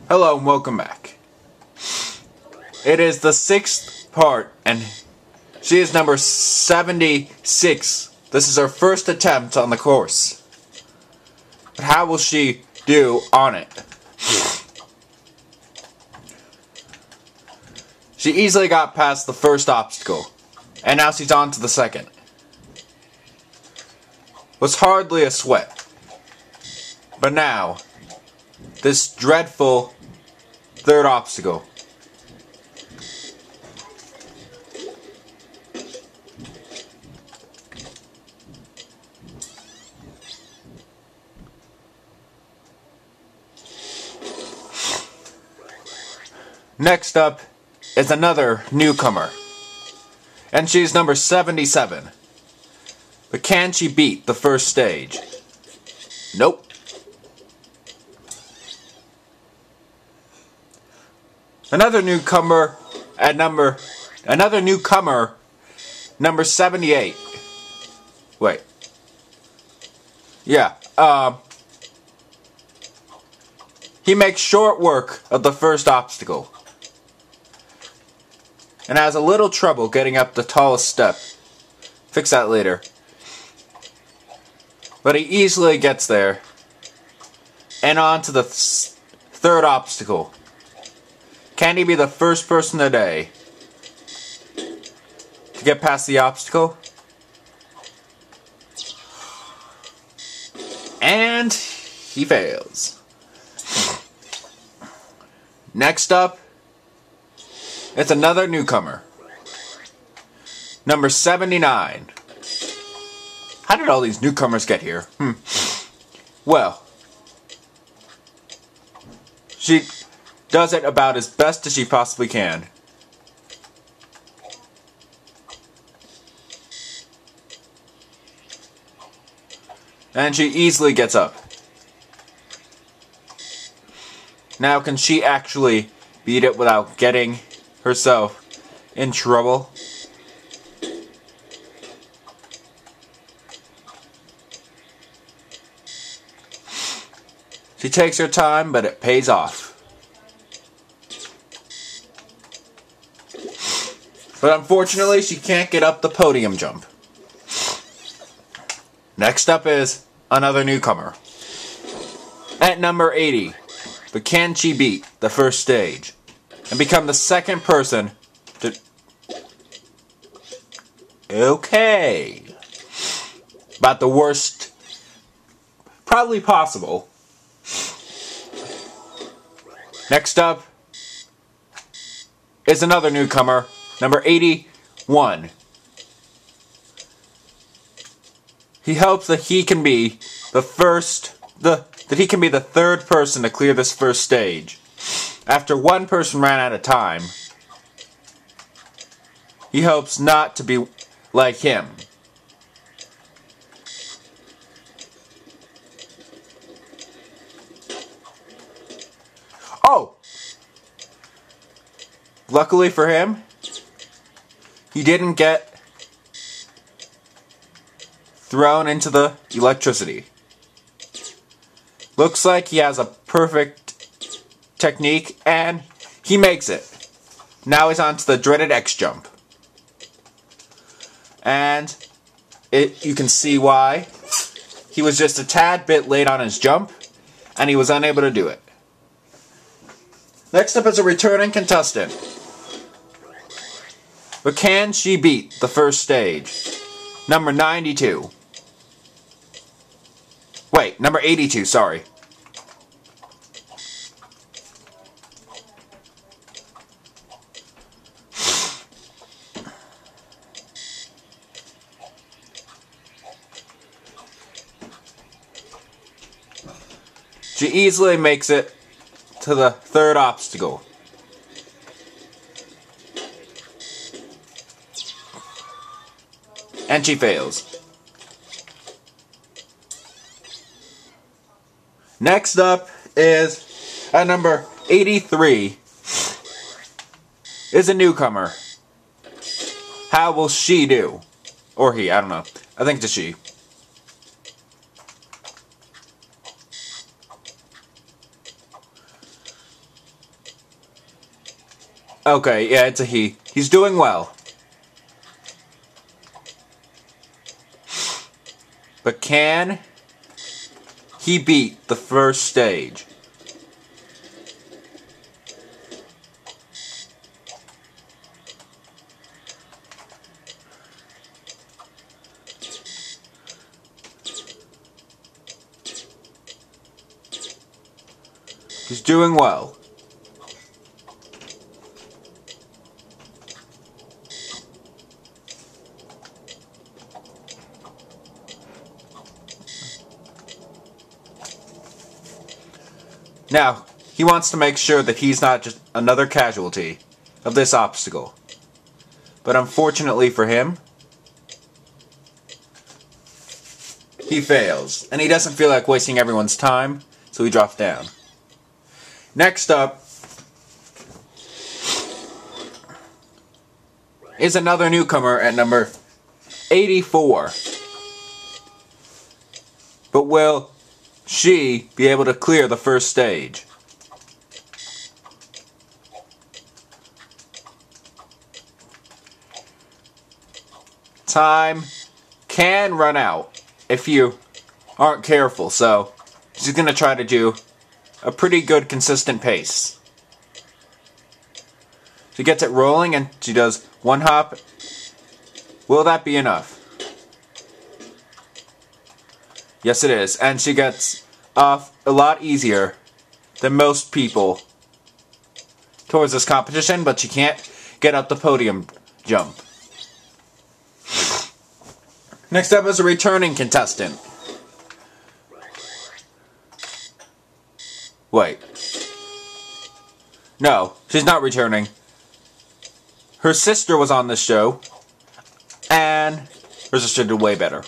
Hello and welcome back. It is the 6th part and she is number 76. This is her first attempt on the course. But how will she do on it? She easily got past the first obstacle, and now she's on to the second. Was hardly a sweat. But now, this dreadful third obstacle. Next up is another newcomer, and she's number 77. But can she beat the first stage? Nope. Another newcomer, number 78. Wait. Yeah, he makes short work of the first obstacle and has a little trouble getting up the tallest step. Fix that later. But he easily gets there and on to the third obstacle. Can he be the first person today to get past the obstacle? And he fails. Next up, it's another newcomer. Number 79. How did all these newcomers get here? Well, she does it about as best as she possibly can. And she easily gets up. Now, can she actually beat it without getting herself in trouble? She takes her time, but it pays off. But unfortunately, she can't get up the podium jump. Next up is another newcomer. At number 80. But can she beat the first stage and become the second person to... Okay. About the worst probably possible. Next up is another newcomer, number 81. He hopes that he can be the third person to clear this first stage. After one person ran out of time, he hopes not to be like him. Oh! Luckily for him, he didn't get thrown into the electricity. Looks like he has a perfect technique, and he makes it. Now he's on to the dreaded X jump. And you can see why. He was just a tad bit late on his jump, and he was unable to do it. Next up is a returning contestant. But can she beat the first stage? Number 92. Wait, number 82, sorry. She easily makes it to the third obstacle. And she fails. Next up is at number 83 is a newcomer. How will she do? Or he, I don't know. I think it's a she. Okay, yeah, it's a he. He's doing well. But can he beat the first stage? He's doing well. Now, he wants to make sure that he's not just another casualty of this obstacle. But unfortunately for him, he fails. And he doesn't feel like wasting everyone's time, so he drops down. Next up is another newcomer at number 84. But will she be able to clear the first stage? Time can run out if you aren't careful, so she's going to try to do a pretty good consistent pace. She gets it rolling and she does one hop. Will that be enough? Yes, it is. And she gets off a lot easier than most people towards this competition, but she can't get up the podium jump. Next up is a returning contestant. Wait. No, she's not returning. Her sister was on this show, and her sister did way better.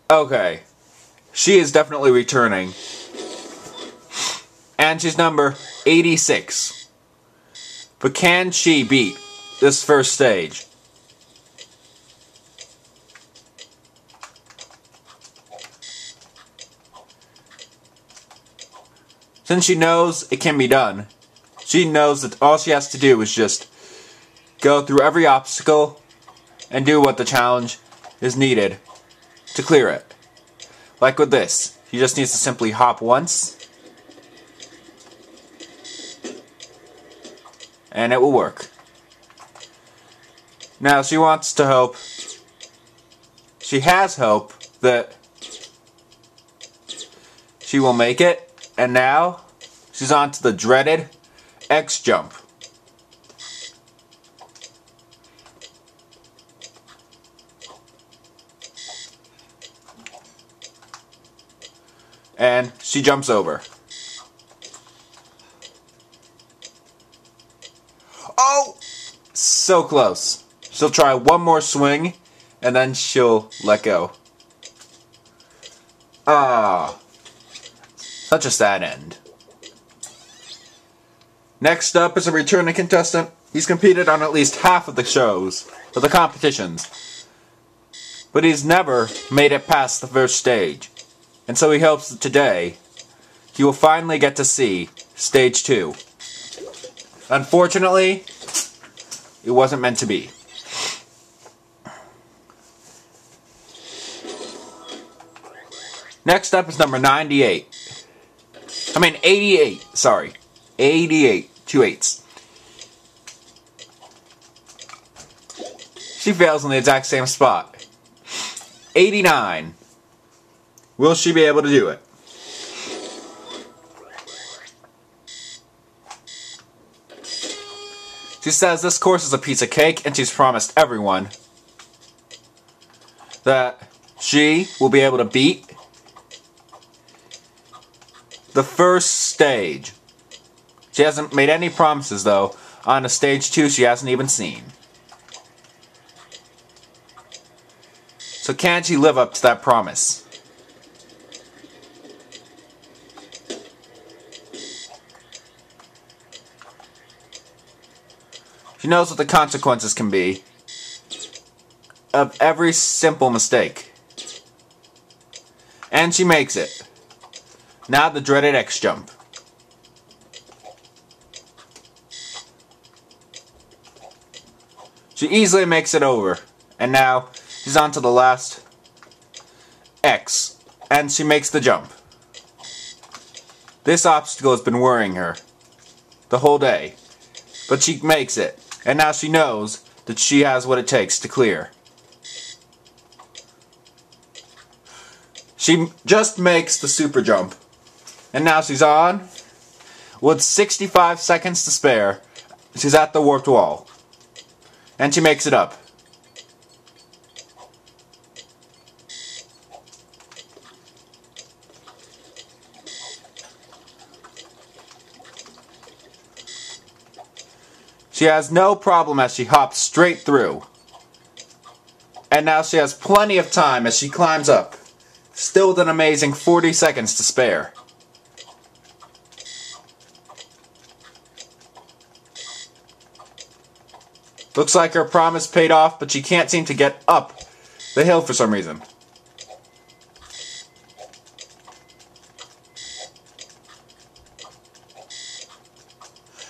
Okay. She is definitely returning. And she's number 86. But can she beat this first stage? Since she knows it can be done, she knows that all she has to do is just go through every obstacle and do what the challenge is needed to clear it. Like with this, she just needs to simply hop once, and it will work. Now she wants to hope, she has hope that she will make it, and now she's on to the dreaded X jump. And she jumps over. Oh! So close. She'll try one more swing, and then she'll let go. Ah. Such a sad end. Next up is a returning contestant. He's competed on at least half of the shows, of the competitions. But he's never made it past the first stage. And so he hopes that today, he will finally get to see stage 2. Unfortunately, it wasn't meant to be. Next up is number 88, sorry. 88, 2 8s. She fails in the exact same spot. 89. Will she be able to do it? She says this course is a piece of cake, and she's promised everyone that she will be able to beat the first stage. She hasn't made any promises, though, on a stage 2 she hasn't even seen. So can she live up to that promise? She knows what the consequences can be of every simple mistake. And she makes it. Now the dreaded X jump. She easily makes it over. And now, she's on to the last X. And she makes the jump. This obstacle has been worrying her the whole day. But she makes it. And now she knows that she has what it takes to clear. She just makes the super jump. And now she's on. With 65 seconds to spare, she's at the warped wall. And she makes it up. She has no problem as she hops straight through. And now she has plenty of time as she climbs up. Still with an amazing 40 seconds to spare. Looks like her promise paid off, but she can't seem to get up the hill for some reason.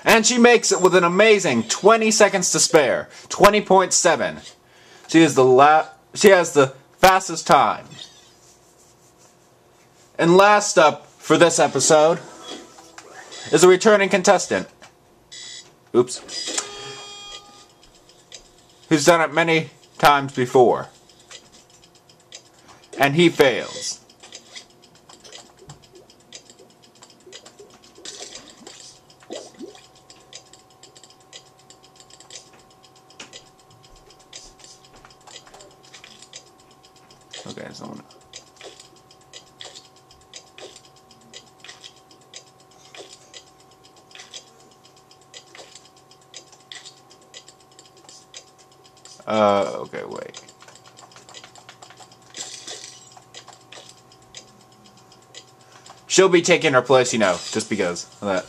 And she makes it with an amazing 20 seconds to spare. 20.7. She has the fastest time. And last up for this episode is a returning contestant. Oops. Who's done it many times before. And he fails. Okay, someone. Okay, wait. She'll be taking her place, you know, just because of that.